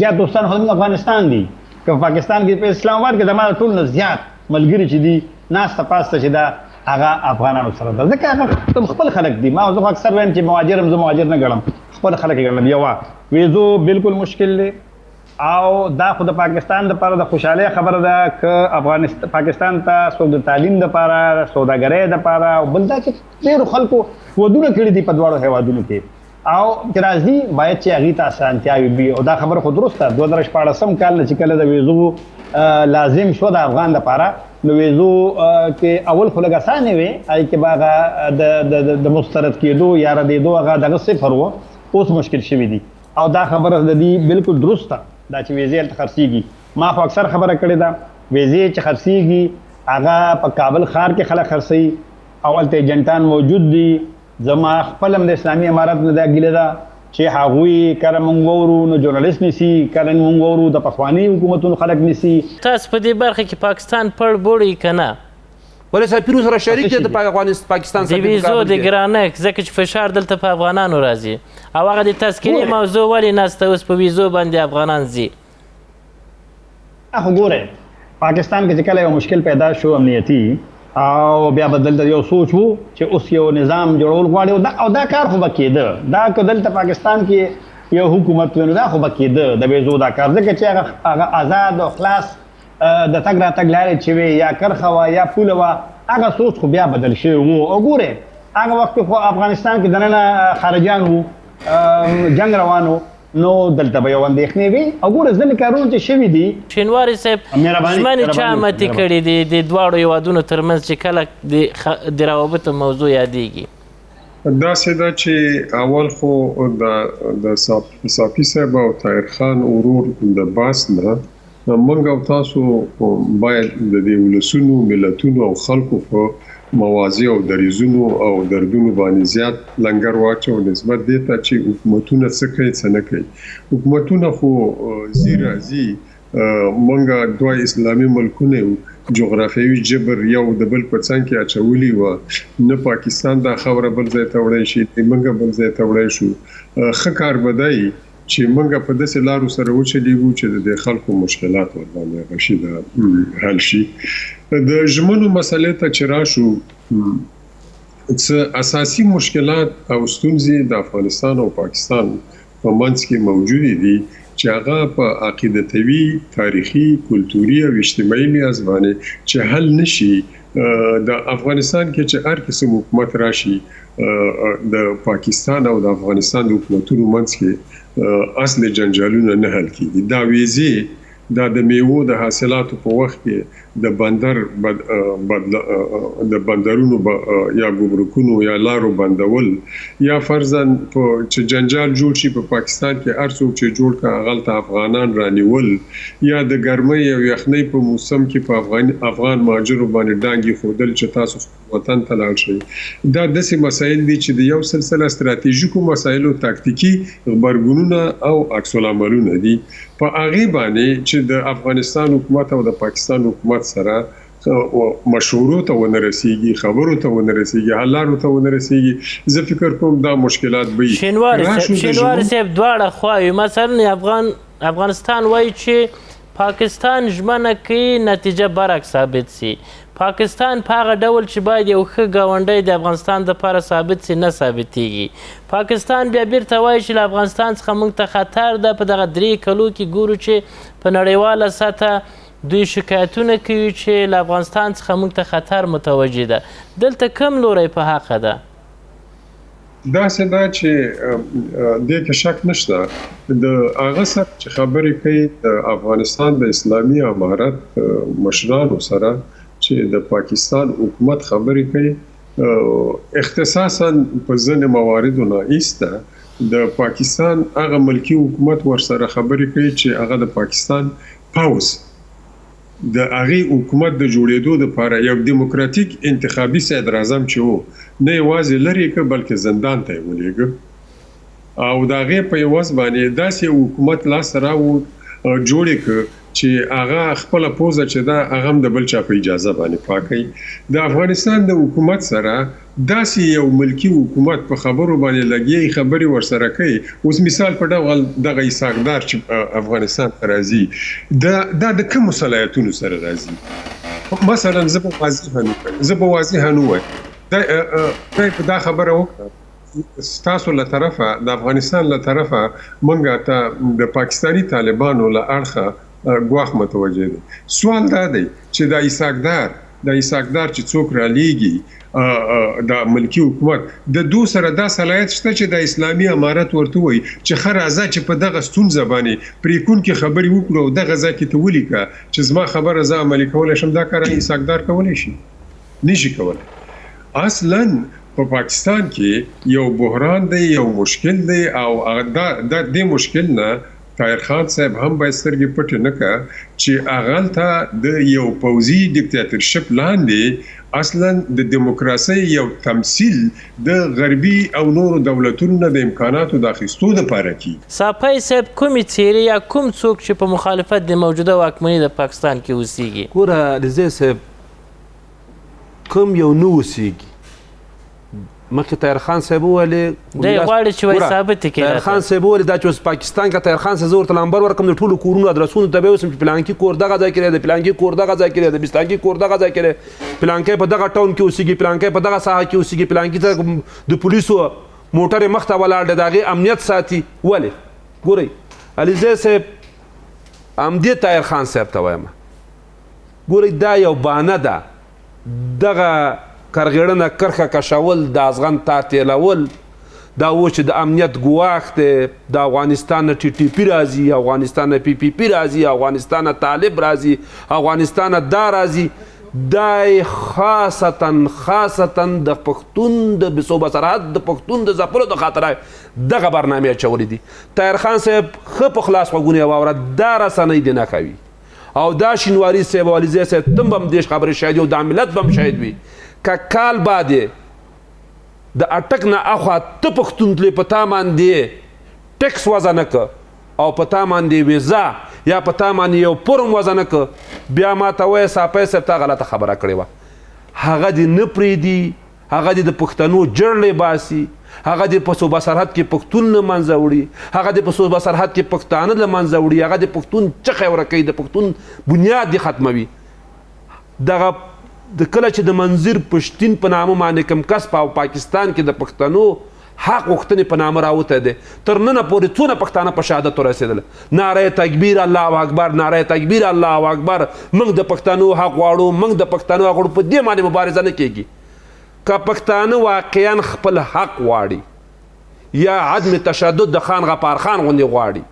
زیات دوستان خو زموږ افغانستان دي که پاکستان کې په اسلام آباد کې زما ټول نه زیات ملګري چې دي ناسته پاسته چې دا هغه افغانانو سره ده ځکه هغه خپل خلک دي ما زه اکثر وایم چې مهاجر زه مهاجر نه ګڼم خپل خلک یې ګڼم یوه ویزو بالکل مشکل دی او دا خو د پاکستان دپاره د خوشحالۍ خبره ده که پاکستان ته څوک د تعلیم دپاره سوداګرۍ دپاره او بل دا چې ډېرو خلکو ودونه کړي دي په دواړو هیوادونو کې او چې راځي باید چې هغې ته اسانتیاوې وي او دا خبره خو درسته 2014 کال نه چې کله د ویزو لازم شو د افغان دپاره نو ویزو کې اول خو لږ اسانې وې هغې کې به هغه د مسترد کېدو یا ردېدو هغه دغه صفر و اوس مشکل شوي دي او دا خبره د دې بالکل درسته دا چې ویزې هلته خرڅېږي ما خو اکثر خبره کړې ده ویزې چې خرڅېږي هغه په کابل ښار کې خلک خرڅوي او هلته ایجنټان موجود دي زما خپل هم د اسلامي امارت نه دا ګیله ده چې هغوی کله موږ وورو نو ژورنالست نیسي کله موږ وورو د پخواني حکومتونو خلک نیسي تاسو په دې برخه کې پاکستان پړ بوړی که نه ولې سفیر سره شریک دی د پاکستان د ویزو د ګرانښت ځکه چې فشار دلته په افغانانو راځي او هغه د تذکرې موضوع ولې ناسته اوس په ویزو باندې افغانان ځي خو ګورئ پاکستان کې چې کله یو مشکل پیدا شو امنیتي او بیا به دلته یو سوچ وو چې اوس یو نظام جوړول غواړي او دا کار خو به کېده دا که دلته پاکستان کې یو حکومت وي نو دا خو به کېده د ویزو دا کار ځکه چې هغه آزاد او خلاص د تګ راتګ لارې چې وې یا کرښه وه یا پوله وه هغه سوچ خو بیا بدل شوی و او ګورئ هغه وخت خو افغانستان کې دننه خارجیان وو جنګ روان و نو دلته به یو اندېښنې وي او ګوره ځینې کارونه چې شوي دي شینواري صاحب ژمنې چا امتي کړي دي د دواړو هیوادونو ترمنځ چې کله د روابطو موضوع یادېږي داسې ده چې اول خو د صافي صاحب او طاهر خان ورور د باس نه موږ او تاسو باید د دې ولسونو ملتونو او خلکو په موازی او دریزونو او دردونو باندې زیات لنګر واچو نسبت دې ته چې حکومتونه څه کوي څه نه کوي. حکومتونه خو زیرازي موږ دوه اسلامي ملکونه جغرافیوي جبر یو د بل په څنګ کې اچولي و نه پاکستان دا خبره بل ځای ته وړی شي موږ بل ځای ته وړی شو. ښه کار به دی چې موږ په داسې لارو سره وچلېږو چې د خلکو مشکلات ورباندې غشي د حل شي. د ژمنو مسلې ته چې راشو څه اساسي مشکلات او ستونزې د افغانستان او پاکستان په منځ کې موجود دي چې هغه په عقیدتوي، تاریخي، کلتوري او اجتماعي لحاظ باندې چې حل نشي. د افغانستان کې چې هر قسم حکومت راشي د پاکستان او د افغانستان د حکومتونو منځ کې اصل جنجالونه نه حل کیږي. دا ویزې دا د میوو د حاصلاتو په وخت کې د بندرونو یا ګمرکونو یا لارو بندول یا فرضاً چې جنجال جوړ شي په پاکستان کې هر څوک چې جوړ کا غلطه افغانان رانیول یا د ګرمۍ او یخنۍ په موسم کې په افغان مهاجرو باندې ډانګي خودل چې تاسو وطن ته لاړ شئ. دا داسې مسایل دي چې د یو سلسله ستراتیژیکو مسایلو تاکتیکي غبرګونونه او عکس العملونه دي په هغې باندې چې د افغانستان حکومت او د پاکستان حکومت سره مشورو ته ونه رسیږي، خبرو ته ونه رسیږي، حل لارو ته ونه رسیږي. زه فکر کوم دا مشکلات به شینواري صاحب دواړه خواوې مثلا افغانستان وایي چې پاکستان ژمنه کوي نتیجه برعکس ثابت سي. پاکستان په هغه ډول چې باید یو ښه ګاونډی د افغانستان دپاره ثابت سي نه ثابتېږي. پاکستان بیا بیرته وایي چې له افغانستان څخه موږ ته خطر ده. په دغه 3 کلو کې ګورو چې په نړیواله سطحه دوی شکایتونه کوي چې له افغانستان څخه موږ ته خطر متوجه ده. دلته کم لوری په حقه ده؟ داسې ده چې دې کې شک نشته. د هغه سره چې خبرې کوي د افغانستان د اسلامي امارت مشرانو سره چې د پاکستان حکومت خبرې کوي اختصاصاً په ځینې مواردو نه ایسته د پاکستان هغه ملکی حکومت ورسره خبرې کوي چې هغه د پاکستان پاوز د هغې حکومت د جوړېدو دپاره یو دیموکراتیک انتخابي صدر اعظم چې و نه یوازې لرې کړه بلکې زندان ته یې ولېږه او د هغې په عوض باندې داسې حکومت لاسته راوړ جوړې کړه چې هغه خپله پوزه چې ده هغه هم د بل چا په اجازه باندې پاکوي. د افغانستان د حکومت سره داسې یو ملکی حکومت په خبرو باندې لګي خبرې ورسره کوي. اوس مثال په ډول دغه ایساقدار چې افغانستان ته راځي دا د کومو صلاحیتونو سره راځي؟ مثلا زه به واضحه نه وایم دا خبره وکړه ستاسو له طرفه د افغانستان له طرفه موږ ته د پاکستاني طالبانو له اړخه ګواښ متوجه دی. سوال دا دی چې دا ایساقدار چې څوک رالیږي د ملکی حکومت د دو سره دا صلاحیت شته چې د اسلامي امارت ورته وایي چې ښه راځه چې په دغه ستونزه باندې پرېکونکې خبرې وکړو او دغه ځای کې ته ولیکه چې زما خبره زه عملي کولی شم. دا کار ایساقدار کولی شي؟ نشي کولی. اصلاً په پاکستان کې یو بحران دی، یو مشکل دی او د مشکل نه طاهر خان صاحب هم باید سترګې پټې نه کړه چې هغلته د یو پوځي ډیکټاترشپ لاندې اصلا د دیموکراسۍ یو تمثیل د غربي او نورو دولتونو نه د امکاناتو د اخیستو دپاره کیږي. صافی صاحب کومې څیرې یا کوم څوک چې په مخالفت د موجوده واکمنۍ د پاکستان کې اوسیږي؟ ګوره علیزی صاحب کوم یو نه اوسیږي. مخکې طاهر خان صاحب وویلې دی غواړي چې وایي ثابت یې کړي. طاهر خان صاحب وویلې دا چې اوس پاکستان کې طاهر خان صاحب زه ورته نمبر ورکړم د ټولو کورونو ادرسونو ته به یې وسم چې پلانکي کور دغه ځای کې دی، د پلانکي کور دغه ځای کې دی، د بستانکي کور دغه ځای کې دی، پلانکی په دغه ټاون کې اوسېږي، پلانکی په دغه ساحه کې اوسېږي، پلانکي ته د پولیسو موټر یې مخ ته ولاړ دی د هغې امنیت ساتي. ولې؟ ګورئ علیزی صاحب همدې طاهر خان صاحب ته وایم ګورئ دا یو بانه ده دغه کرغېړنه کرښه کشول د ازغن تار تېلول دا و چې د امنیت ګواښ دی د افغانستان نه ټي ټي پي راځي، افغانستان نه پي پي پي راځي، افغانستان نه طالب راځي، افغانستان نه دا راځي. دای خاصتا د پښتون د صوبه سرحد د پښتون د ځپلو د خاطره دغه برنامې اچولې دي. طاهر خان صاحب ښه په خلاص غوږونه یې واوره، دا رسنۍ دې نه کوي او دا شینواري صاحب او علیزی صاحب تم به هم دېش خبرې شاهد وي او دا ملت به هم شاهد وي که کال بعد د اټک نه اخوا ته پښتون تلې په تا باندې ټکس وضع نه که او په تا باندې ویزا یا په تا باندې یو پرم وضع نه که، بیا ما ته وایه صافی صاحب تا غلطه خبره کړې وه. هغه دې نه پرېږدي، هغه دې د پښتنو جړلې باسي، هغه دې په صوبه سرحد کې پښتون له منځه وړي، هغه دې په صوبه سرحد کې پښتانه له منځه وړي، هغه دې پښتون چغې ورکوي، د پښتون بنیاد دې ختموي. دغه د کله چې د منظر پښتین په نامه باندې کوم کس په پاکستان کې د پښتنو حق غوښتنې په نامه راوتی دی، تر ننه پورې څونه پښتانه په شهادت ورسېدل. نعره تکبیر الله اکبر، نعره تکبیر الله اکبر، موږ د پښتنو حق غواړو، موږ د پښتنو حق غواړو. په دې باندې مبارزه نه کېږي. که پښتانه واقعا خپل حق غواړي یا عدم تشدد د خان غفار خان غوندې غواړي،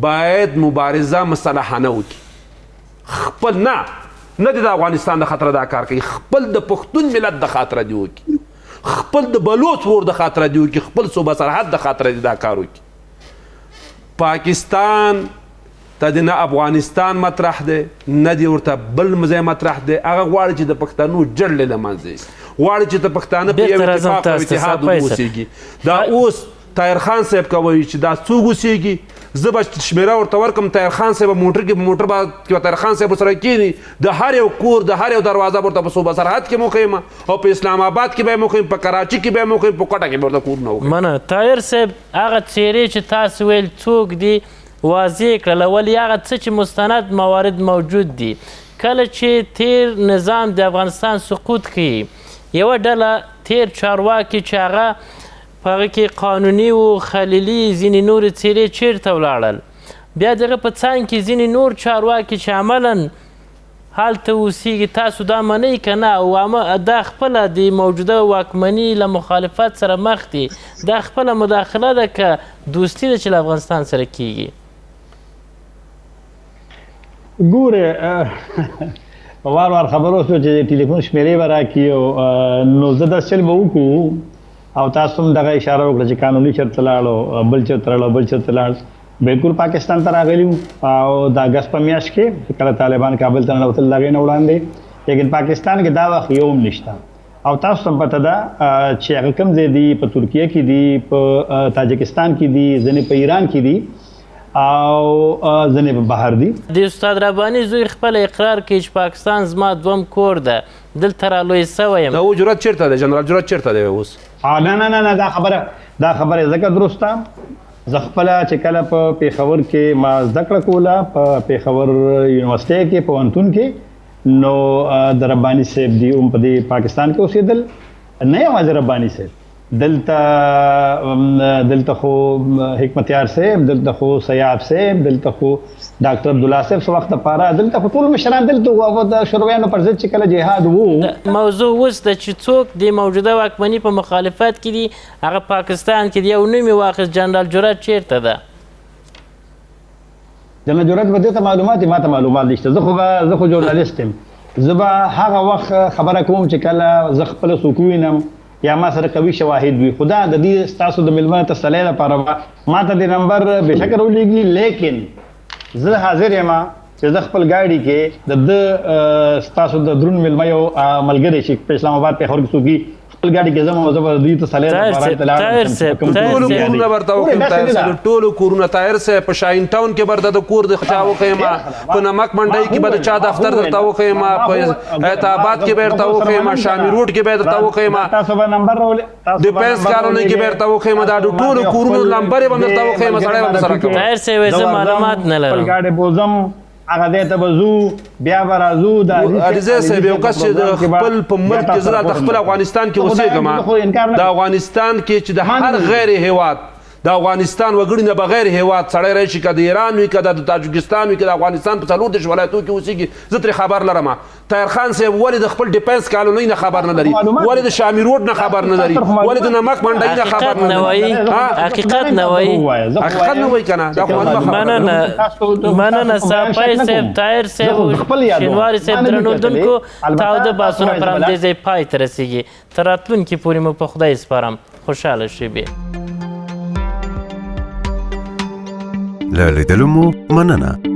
باید مبارزه مسلحانه وکړي. خپل نه د افغانستان د خاطره دا کار کوي، خپل د پښتون ملت د خاطره دې وکړي، خپل د بلوچ ور د خاطره دې وکړي، خپل صوبه سرحد د خاطره دې دا کار وکړي. پاکستان ته د نه افغانستان مطرح دی نه دې ورته بل ځای مطرح دی. هغه غواړي چې د پښتنو جړلې له منځه غواړي چې د پښتانه په یو اتفاق او اتحاد اوسېږي. دا اوس طاهر خان صاحب کوي چې دا څوک اوسېږي، زه به شمیره ورته ورکړم. طاهر خان صاحب موټر کې په موټر به طاهر خان صاحب سره کښېني، د هر یو کور د هر یو دروازه ورته په صوبه سرحد کې موقیم او په اسلام آباد کې به موقیم، په کراچي کې به موقیم، په کوټه کې به ورته کورونه وکړي. مننه. طاهر صاحب هغه څېرې چې تاسو ویل څوک دي واضح کړله، ولې هغه څه چې مستند موارد موجود دي. کله چې تیر نظام د افغانستان سقوط کوي، یوه ډله تیر چارواکي چې هغه په هغه کې قانوني و خلیلي ځینې نورې څېرې چیرته ولاړل، بیا دغه په څنګ کې ځینې نور چارواکي چې عملا هلته اوسېږي، تاسو دا منئ که نه؟ او دا خپله د موجوده واکمني له مخالفت سره مخ دي، دا خپله مداخله ده که دوستي ده چې له افغانستان سره کیږي؟ ګوره وار وار خبرو شو چې ټلیفون شمیرې به راکړي، نو زه داسې چل به وکړو او تاسو هم دغه اشاره وکړه چې قانوني چېرته لاړو، بل چېرته لاړو، بل چېرته لاړ. بالکل پاکستان ته راغلي وو او د اګست په میاشت کې کله طالبان کابل ته ننوتل د هغې نه وړاندې، لیکن پاکستان کې دا وخت یو هم نشته. او تاسو ته پته ده چې هغه کوم ځای دي، په ترکیه کې دي، په تاجکستان کې دي، ځینې په ایران کې دي او ځینې په بهر دي. د استاد رباني زوی خپل اقرار کوي چې پاکستان زما دوم کور ده، دلته رالوی سوی یم. دا و جرأت چېرته دی؟ جنرال جرأت چېرته دی اوس؟ نه نه نه دا خبره ځکه درسته. زه خپله چې کله په پېښور کې ما زده کړه کوله، په پېښور یونیورسټۍ کې پوهنتون کې، نو د رباني صاحب دي هم په دې پاکستان کې اوسېدل. نه یوازې رباني صاحب، دلته خو حکمتیار صاحب، دلته خو سیاب صاحب، دلته خو ډاکټر عبدالله صاحب څه وخت دپاره، دلته خو ټول مشران دلته وو. او د شورویانو پر ضد چې کله جهاد وو، موضوع اوس ده چې څوک د موجوده واکمني په مخالفت کې دي، هغه پاکستان کې دی. یو نوم یې واخیست، جنرال جرأت چیرته ده؟ جنرال جرأت به دې ته معلومات دي، ما ته معلومات نشته. زه خو ژورنالیست یم. زه به هغه وخت خبره کوم چې کله زه خپله څوک ووینم یا ما سره قوي شواهد وي. خو دا د دې ستاسو د مېلمه تسلۍ لپاره ما ته د نمبر بېشکه راولېږي، لیکن زه حاضر یم چې زه خپل ګاډي کې د ستاسو د دروند مېلمه یو ملګری چې په اسلام آباد پېښور کې څوک وي، خپل ګاډي کې ځم او زه به د دوی تسلۍ لپاره ټولو کورونه برته وکړم. طاهر صاحب ټولو کورونه، طاهر صاحب په شاهین ټاون کې برته د کور د چا وښیم، په نمک منډۍ کې به د چا دفتر درته وښیم، په حیات آباد کې به درته وښیم، شامي روډ کې به درته وښیم، ډیفنس کالونۍ کې به درته وښیم. دا ټولو کورونو نمبر یې به درته وښیم، سړی به درسره کوم. طاهر صاحب زه معلومات نه لرم. خپل ګاډی بوزم، هغه ځای ته به ځو، بیا به راځو. علیزی صاحب یو کس چې د خپل په ملک کې، زه د خپل افغانستان کې اوسېږم، د افغانستان کې چې د هر غیر هیواد د افغانستان وګړي نه بغیر هیواد سړی راشي که د ایران وي که د تاجکستان وي که د افغانستان په 40 ولایتو کې اوسېږي زه ترې خبر لرم طاهر خان صاحب ولې د خپل ډیفنس کالونۍ نه خبر نه لري ولې د شامي روډ نه خبر نه لري ولې د نمک منډۍ نه خبر نه لري حقیقت نه وایي حقیقت نه وایي که نه مننه صافی صاحب طاهر صاحب شینواري صاحب درنودونکو تاوده بحثونه پر همدې ځای پای ته رسېږي تر راتلونکي پورې مو په خدای سپارم خوشحاله شیبې له لیدلو مو مننه